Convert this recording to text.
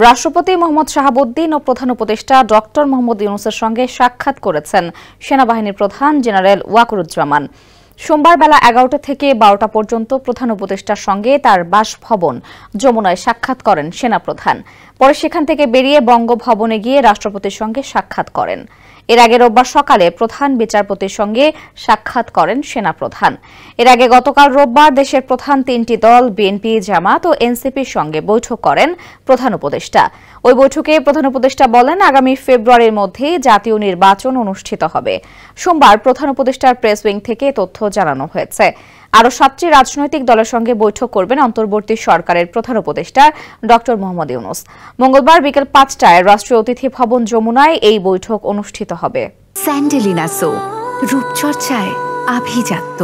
রাষ্ট্রপতি মোহাম্মদ শাহাবুদ্দিন ও প্রধান উপদেষ্টা ডক্টর মোহাম্মদ ইউনূসের সঙ্গে সাক্ষাৎ করেছেন সেনাবাহিনীর প্রধান জেনারেল ওয়াকারুজ্জামান। সোমবার বেলা ১১টা থেকে ১২টা পর্যন্ত প্রধান উপদেষ্টার সঙ্গে তার বাসভবন যমুনায় সাক্ষাৎ করেন সেনাপ্রধান। পরে সেখান থেকে বেরিয়ে বঙ্গভবনে গিয়ে রাষ্ট্রপতির সঙ্গে সাক্ষাৎ করেন। এর আগে রোববার সকালে প্রধান বিচারপতির সঙ্গে সাক্ষাৎ করেন সেনাপ্রধান। এর আগে গতকাল রোববার দেশের প্রধান তিনটি দল বিএনপি, জামাত ও এনসিপির সঙ্গে বৈঠক করেন প্রধান উপদেষ্টা। ওই বৈঠকে প্রধান উপদেষ্টা বলেন, আগামী ফেব্রুয়ারির মধ্যেই জাতীয় নির্বাচন অনুষ্ঠিত হবে। সোমবার প্রধান উপদেষ্টার প্রেস উইং থেকে তথ্য জানানো হয়েছে। আরও ৭টি রাজনৈতিক দলের সঙ্গে বৈঠক করবেন অন্তর্বর্তী সরকারের প্রধান উপদেষ্টা ডক্টর মোহাম্মদ ইউনূস। মঙ্গলবার বিকেল ৫টায় রাষ্ট্রীয় অতিথি ভবন যমুনায় এই বৈঠক অনুষ্ঠিত হবে। স্যান্ডেলিনা সো, রূপচর্চায় আভিজাত্য।